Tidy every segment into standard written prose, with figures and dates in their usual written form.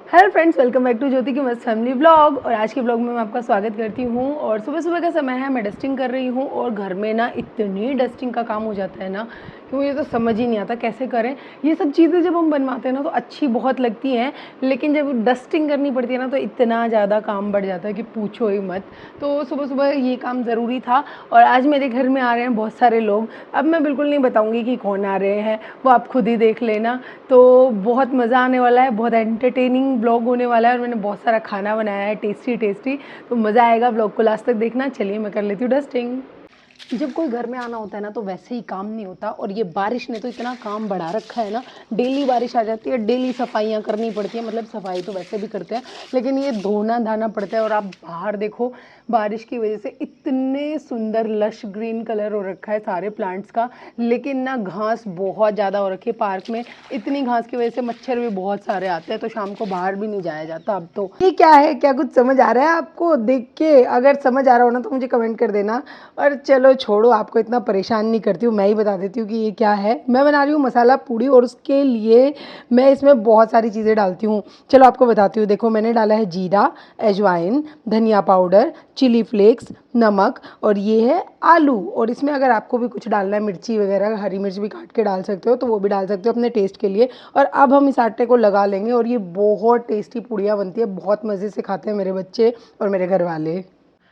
Hello friends, welcome back to Jyoti की मस्त family blog. और आज के ब्लॉग में मैं आपका स्वागत करती हूँ। और सुबह सुबह का समय है, मैं डस्टिंग कर रही हूँ। और घर में ना इतनी डस्टिंग का काम हो जाता है ना कि मुझे तो समझ ही नहीं आता कैसे करें। ये सब चीज़ें जब हम बनवाते हैं ना तो अच्छी बहुत लगती हैं, लेकिन जब डस्टिंग करनी पड़ती है ना तो इतना ज़्यादा काम बढ़ जाता है कि पूछो ही मत। तो सुबह सुबह ये काम ज़रूरी था। और आज मेरे घर में आ रहे हैं बहुत सारे लोग। अब मैं बिल्कुल नहीं बताऊँगी कि कौन आ रहे हैं, वो आप खुद ही देख लेना। तो बहुत मज़ा आने वाला है, बहुत एंटरटेनिंग ब्लॉग होने वाला है। और मैंने बहुत सारा खाना बनाया है, टेस्टी टेस्टी। तो मज़ा आएगा, ब्लॉग को लास्ट तक देखना। चलिए मैं कर लेती हूँ डस्टिंग। जब कोई घर में आना होता है ना तो वैसे ही काम नहीं होता। और ये बारिश ने तो इतना काम बढ़ा रखा है ना, डेली बारिश आ जाती है, डेली सफाइयाँ करनी पड़ती है। मतलब सफाई तो वैसे भी करते हैं, लेकिन ये धोना धाना पड़ता है। और आप बाहर देखो, बारिश की वजह से इतने सुंदर लश ग्रीन कलर हो रखा है सारे प्लांट्स का, लेकिन ना घास बहुत ज़्यादा हो रखी है पार्क में। इतनी घास की वजह से मच्छर भी बहुत सारे आते हैं, तो शाम को बाहर भी नहीं जाया जाता अब तो। ये क्या है, क्या कुछ समझ आ रहा है आपको देख के? अगर समझ आ रहा हो ना तो मुझे कमेंट कर देना। और चलो छोड़ो, आपको इतना परेशान नहीं करती हूँ, मैं ही बता देती हूँ कि ये क्या है। मैं बना रही हूँ मसाला पूड़ी, और उसके लिए मैं इसमें बहुत सारी चीज़ें डालती हूँ। चलो आपको बताती हूँ। देखो, मैंने डाला है जीरा, अजवाइन, धनिया पाउडर, चिली फ्लेक्स, नमक, और ये है आलू। और इसमें अगर आपको भी कुछ डालना है, मिर्ची वगैरह, हरी मिर्च भी काट के डाल सकते हो, तो वो भी डाल सकते हो अपने टेस्ट के लिए। और अब हम इस आटे को लगा लेंगे, और ये बहुत टेस्टी पूड़ियाँ बनती है। बहुत मज़े से खाते हैं मेरे बच्चे और मेरे घर वाले।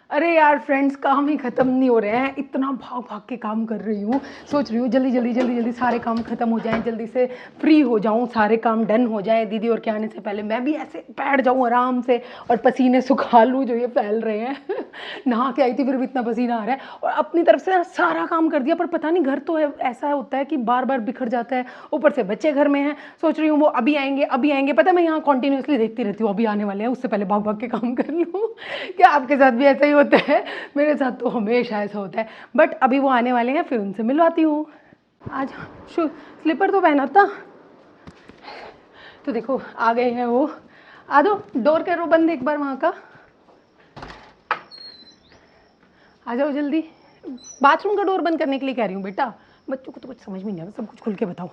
अरे यार फ्रेंड्स, काम ही ख़त्म नहीं हो रहे हैं। इतना भाग भाग के काम कर रही हूँ, सोच रही हूँ जल्दी जल्दी जल्दी जल्दी सारे काम ख़त्म हो जाएं, जल्दी से फ्री हो जाऊँ, सारे काम डन हो जाए। दीदी और के आने से पहले मैं भी ऐसे बैठ जाऊँ आराम से और पसीने सुखा लूँ जो ये फैल रहे हैं। नहा के आई थी फिर भी इतना पसीना आ रहा है। और अपनी तरफ से सारा काम कर दिया, पर पता नहीं घर तो ऐसा होता है कि बार बार बिखर जाता है। ऊपर से बच्चे घर में हैं, सोच रही हूँ वो अभी आएंगे अभी आएंगे। पता है मैं यहाँ कॉन्टीन्यूसली देखती रहती हूँ, अभी आने वाले हैं, उससे पहले भाग भाग के काम कर लूँ। क्या आपके साथ भी ऐसा ही होता है? मेरे साथ तो हमेशा ऐसा होता है। बट अभी वो आने वाले हैं, फिर उनसे मिलवाती हूँ। आज स्लीपर तो पहना था। तो देखो आ गए हैं वो। आ दो, डोर करो बंद एक बार वहाँ का। आ जाओ जल्दी। बाथरूम का डोर बंद करने के लिए कह रही हूँ बेटा। बच्चों को तो कुछ समझ में नहीं आता, सब कुछ खुल के बताओ।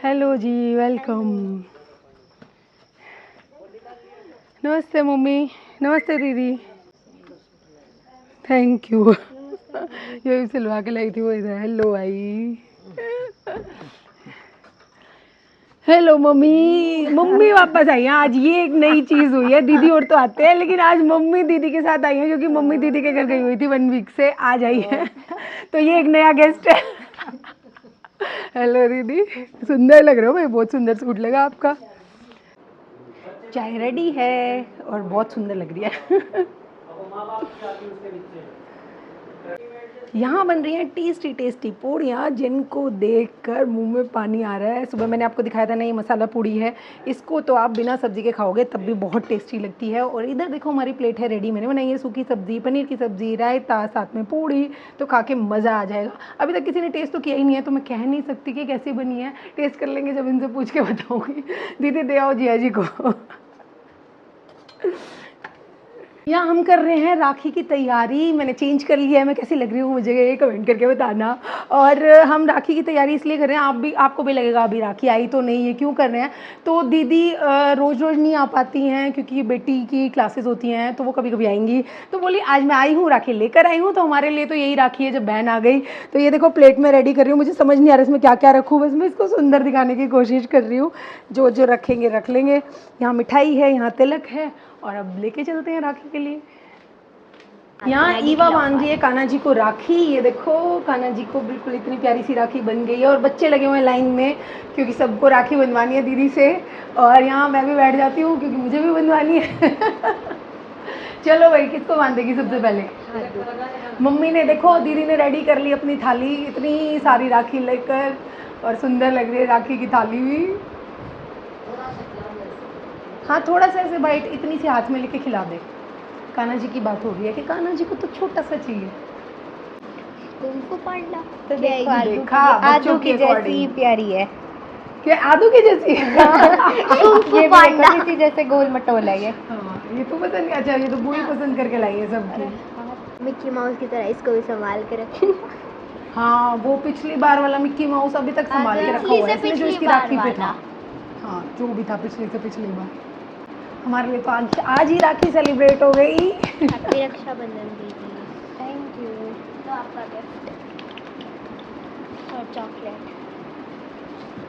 हेलो जी, वेलकम। नमस्ते मम्मी। नमस्ते दीदी। Thank you. ये सिलवा के लाई थी वो इधर। हेलो आई। Hello mummy. मम्मी वापस आई हैं आज। ये एक नई चीज़ हुई है, दीदी और तो आते हैं, लेकिन आज मम्मी दीदी के साथ आई हैं, क्योंकि मम्मी दीदी के घर गई हुई थी 1 वीक से, आज आई है। तो ये एक नया गेस्ट है। हेलो दीदी, सुंदर लग रहे हो भाई, बहुत सुंदर सूट लगा आपका। चाय रेडी है और बहुत सुंदर लग रही है। यहाँ बन रही हैं टेस्टी टेस्टी पूड़ियाँ, जिनको देखकर मुंह में पानी आ रहा है। सुबह मैंने आपको दिखाया था ना, ये मसाला पूड़ी है। इसको तो आप बिना सब्जी के खाओगे तब भी बहुत टेस्टी लगती है। और इधर देखो हमारी प्लेट है रेडी। मैंने बनाई है सूखी सब्जी, पनीर की सब्जी, रायता, साथ में पूड़ी। तो खा के मज़ा आ जाएगा। अभी तक किसी ने टेस्ट तो किया ही नहीं है, तो मैं कह नहीं सकती कि कैसी बनी है। टेस्ट कर लेंगे जब इनसे पूछ के बताऊँगी। दीदी दे आओ जिया जी को। यहाँ हम कर रहे हैं राखी की तैयारी। मैंने चेंज कर लिया है, मैं कैसी लग रही हूँ मुझे ये कमेंट करके बताना। और हम राखी की तैयारी इसलिए कर रहे हैं, आपको भी लगेगा अभी राखी आई तो नहीं है, क्यों कर रहे हैं। तो दीदी रोज़ रोज़ नहीं आ पाती हैं, क्योंकि बेटी की क्लासेस होती हैं, तो वो कभी कभी आएंगी। तो बोली आज मैं आई हूँ, राखी लेकर आई हूँ, तो हमारे लिए तो यही राखी है जब बहन आ गई। तो ये देखो प्लेट में रेडी कर रही हूँ। मुझे समझ नहीं आ रहा इसमें क्या क्या रखूँ, बस मैं इसको सुंदर दिखाने की कोशिश कर रही हूँ। जो जो रखेंगे रख लेंगे। यहाँ मिठाई है, यहाँ तिलक है, और अब लेके चलते हैं राखी के लिए। यहाँ ईवा बांध रही है कान्हा जी को राखी। ये देखो कान्हा जी को बिल्कुल इतनी प्यारी सी राखी बन गई है। और बच्चे लगे हुए हैं लाइन में, क्योंकि सबको राखी बनवानी है दीदी से। और यहाँ मैं भी बैठ जाती हूँ, क्योंकि मुझे भी बनवानी है। चलो भाई, किसको बांधेगी सबसे पहले? मम्मी ने देखो, दीदी ने रेडी कर ली अपनी थाली, इतनी सारी राखी लेकर। और सुंदर लग रही है राखी की थाली भी। हाँ, थोड़ा सा ऐसे बाइट इतनी सी हाथ में लेके खिला दे। कान्हा जी की बात हो रही है कि कान्हा जी को तो छोटा सा चाहिए। तुमको पांडा तो देखा आदू की जैसी प्यारी है। क्या आदू की जैसी? ये पांडा इसी जैसे गोल मटोल है ये। हाँ, ये तो पसंद। अच्छा, ये तो पूरी पसंद करके लाई है सबकी। मिक्की माउस की तरह इसको भी संभाल के रखें। हाँ वो पिछली बार वाला मिक्की माउस अभी तक संभाल के रखा हुआ है इसने, जो इसकी राखी पे था। हाँ जो भी था पिछली से पिछली बार। हमारे लिए तो आज ही राखी सेलिब्रेट हो गई। हैप्पी रक्षाबंधन दीदी। Thank you. तो आपका गिफ्ट और चॉकलेट।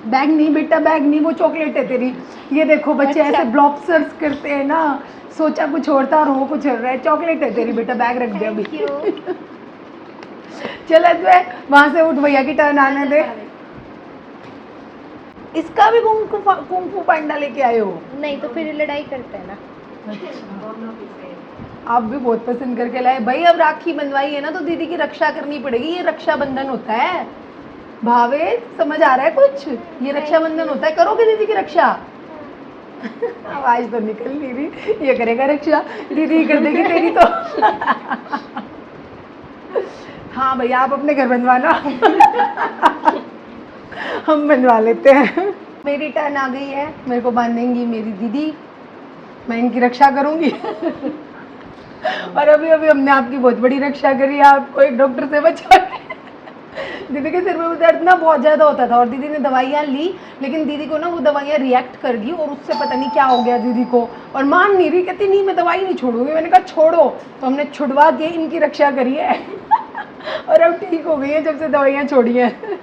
बैग नहीं बेटा, बैग नहीं, वो चॉकलेट है तेरी। ये देखो बच्चे अच्छा। ऐसे ब्लॉप्सर्स करते हैं ना, सोचा कुछ और था और वो कुछ और रहा है। चॉकलेट है तेरी बेटा, बैग रख दे अभी। Thank you. चल वहां से उठ, भैया की टर्न आने दे। इसका भी कुंग फू पांडा लेके आए हो? नहीं तो फिर लड़ाई करते हैं ना। आप भी बहुत पसंद करके लाए भाई। अब राखी बंधवाई है ना तो दीदी की रक्षा करनी पड़ेगी। ये रक्षाबंधन होता है भावे, समझ आ रहा है कुछ? ये रक्षाबंधन होता है, करोगे दीदी की रक्षा? आवाज तो निकल नहीं रही। ये करेगा रक्षा, दीदी कर देगी तेरी तो। हाँ भैया आप अपने घर बनवाना। हम बनवा लेते हैं। मेरी टर्न आ गई है, मेरे को बांधेंगी मेरी दीदी, मैं इनकी रक्षा करूंगी। और अभी अभी हमने आपकी बहुत बड़ी रक्षा करी, आपको एक डॉक्टर से बचा। दीदी के सिर में दर्द ना बहुत ज़्यादा होता था और दीदी ने दवाइयाँ ली, लेकिन दीदी को ना वो दवाइयाँ रिएक्ट कर दी और उससे पता नहीं क्या हो गया दीदी को, और मान नहीं रही, कहती नहीं मैं दवाई नहीं छोड़ूंगी। मैंने कहा छोड़ो, तो हमने छुड़वा के इनकी रक्षा करी है। और अब ठीक हो गई है जब से दवाइयाँ छोड़ी हैं।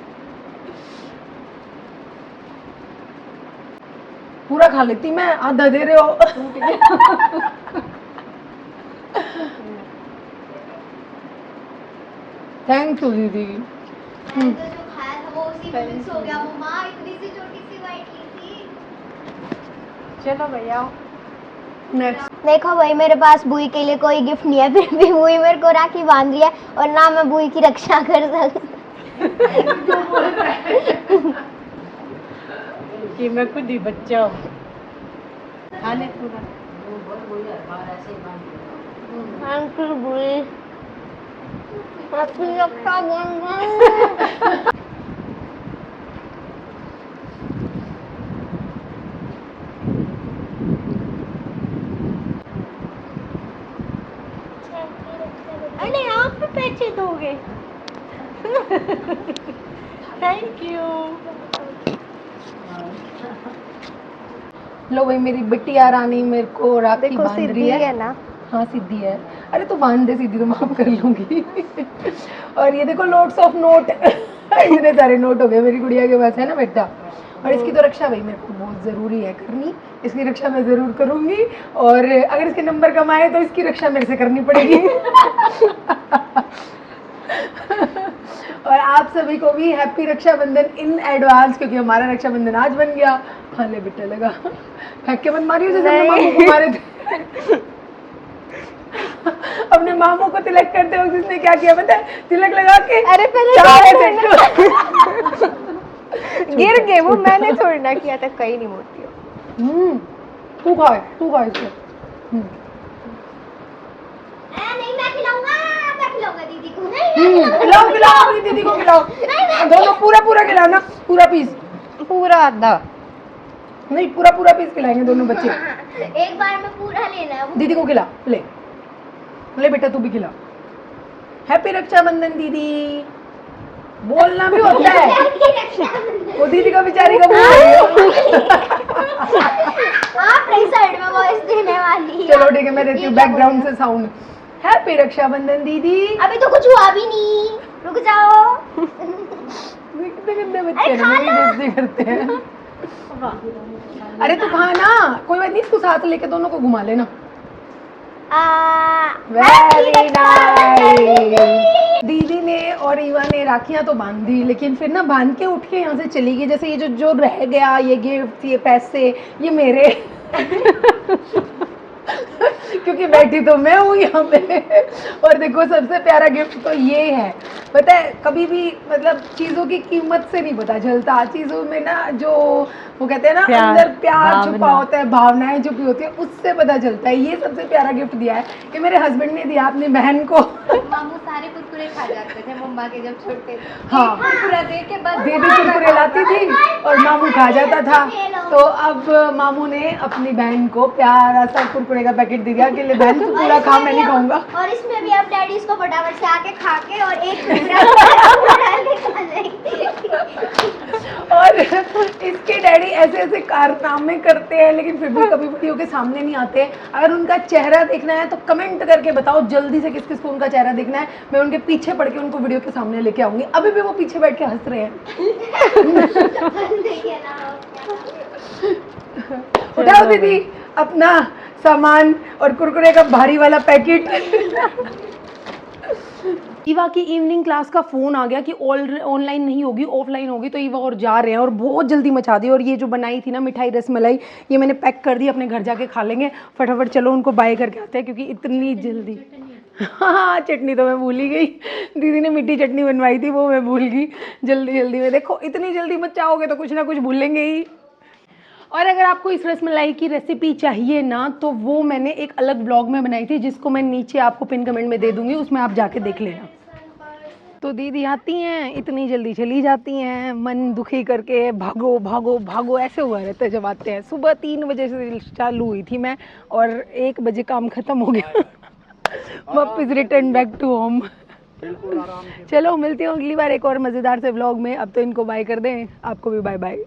पूरा खा लेती मैं, आधा दे रहे हो। थैंक यू दीदी। मैंने तो जो खाया था वो उसी में मिक्स हो गया। मम्मा इतनी सी छोटी सी वाइट ली थी। चलो भैया। नेक्स्ट। देखो भाई मेरे पास बुई के लिए कोई गिफ्ट नहीं है, फिर भी बुई मेरे को राखी बांध रही है और ना मैं बुई की रक्षा कर सकती। कि मैं खुद ही बच्चा हूँ। खाने पूरा। अंकुर बुई आपकी रक्षा बन गई। अरे आप भी पैसे दोगे? Thank you. लो भाई मेरी बिटिया रानी मेरे को राखी देखो बांध रही सिद्धि है ना। हाँ सिद्धि है। अरे तो बांध दे सिद्धि, तो माफ कर लूंगी। और ये देखो लोट्स ऑफ नोट। इतने सारे नोट हो गए मेरी गुड़िया के पास, है ना बेटा? और इसकी तो रक्षा भाई मेरे को बहुत ज़रूरी है करनी, इसकी रक्षा मैं ज़रूर करूँगी। और अगर इसके नंबर कम आए तो इसकी रक्षा मेरे से करनी पड़ेगी। और आप सभी को भी हैप्पी रक्षाबंधन इन एडवांस, क्योंकि हमारा रक्षाबंधन आज बन गया। हाँ ले बेटा लगा, फेंक के मत मारियो जैसे अपने मामू को मारे थे। अपने मामू को तिलक करते वक्त इसने क्या किया पता है? तिलक लगा के अरे पहले गिर गए वो, मैंने थोड़ी ना किया था, कहीं नहीं मोटी हो। तू खा इसको। नहीं मैं खिलाऊंगा दीदी को। नहीं खिलाओ अपनी दीदी को खिलाओ। दोनों पूरा खिलाओ ना, पूरा पीस। पूरा आधा नहीं पूरा पीस खिलाएंगे दोनों बच्चे। एक बार में पूरा लेना है। दीदी को खिला, ले बेटा तू भी खिला। हैप्पी रक्षाबंधन दीदी। बोलना भी होता है, वो दीदी का बेचारी का बोल रही हो। आप साइड में वॉइस देने वाली है। चलो ठीक है, मैं देती हूँ बैकग्राउंड से साउंड। हैप्पी रक्षाबंधन दीदी। अभी तो कुछ हुआ भी नहीं, रुक जाओ। कितने गंदे बच्चे हैं, मेरी बेइज्जती करते हैं। अरे तू खा ना, कोई बात नहीं, इसको साथ लेके दोनों को घुमा लेना। Very nice. दीदी ने और ईवा ने राखियां तो बांध दी, लेकिन फिर ना बांध के उठ के यहाँ से चली गई। जैसे ये जो रह गया, ये गिफ्ट, ये पैसे, ये मेरे। क्योंकि बैठी तो मैं हूँ यहाँ पे। और देखो सबसे प्यारा गिफ्ट तो ये है, पता है कभी भी मतलब चीज़ों की कीमत से नहीं पता चलता, चीज़ों में ना जो वो कहते हैं ना अंदर प्यार छुपा होता है, भावनाएं छुपी होती है, उससे पता चलता है। ये सबसे प्यारा गिफ्ट दिया है, ये मेरे हस्बैंड ने दिया अपनी बहन को। मामू सारे कुरकुरे खा जाते थे मम्मा के जब छोटे थे। हाँ कुरकुरा दे के बस दीदी कुरकुरे लाती थी और मामू खा जाता था। तो अब मामू ने अपनी बहन को प्यारा सा कुरकुरे का पैकेट दे दिया कि ले बहन तू पूरा खा, मैं नहीं खाऊंगा। और इसमें भी अब डैडी इसको फटाफट से आके खा के और एक टुकड़ा खा लेंगे। और इसके डैडी ऐसे ऐसे कारनामे करते हैं लेकिन फिर भी कभी वीडियो के सामने नहीं आते। अगर उनका चेहरा देखना है तो कमेंट करके बताओ जल्दी से किस किस को उनका चेहरा देखना है, मैं उनके पीछे पड़ के उनको वीडियो के सामने लेके आऊंगी। अभी भी वो पीछे बैठ के हंस रहे हैं। उठाओ दीदी अपना सामान और कुरकुरे का भारी वाला पैकेट। ईवा की इवनिंग क्लास का फ़ोन आ गया कि ऑनलाइन नहीं होगी, ऑफलाइन होगी। तो ईवा और जा रहे हैं और बहुत जल्दी मचा दी। और ये जो बनाई थी ना मिठाई रसमलाई, ये मैंने पैक कर दी, अपने घर जाके खा लेंगे फटाफट। चलो उनको बाय करके आते हैं क्योंकि इतनी जल्दी। हाँ चटनी तो मैं भूल ही गई, दीदी ने मीठी चटनी बनवाई थी वो मैं भूल गई जल्दी जल्दी में। देखो इतनी जल्दी मचाओगे तो कुछ ना कुछ भूलेंगे ही। और अगर आपको इस रसमलाई की रेसिपी चाहिए ना तो वो मैंने एक अलग ब्लॉग में बनाई थी जिसको मैं नीचे आपको पिन कमेंट में दे दूंगी, उसमें आप जाके देख लेना। तो दीदी आती हैं इतनी जल्दी चली जाती हैं, मन दुखी करके भागो भागो भागो ऐसे हुआ रहता है जब आते हैं। सुबह 3 बजे से चालू हुई थी मैं और 1 बजे काम ख़त्म हो गया। वापस रिटर्न बैक टू होम। चलो मिलती हूँ अगली बार एक और मज़ेदार से व्लॉग में। अब तो इनको बाय कर दें, आपको भी बाय बाय।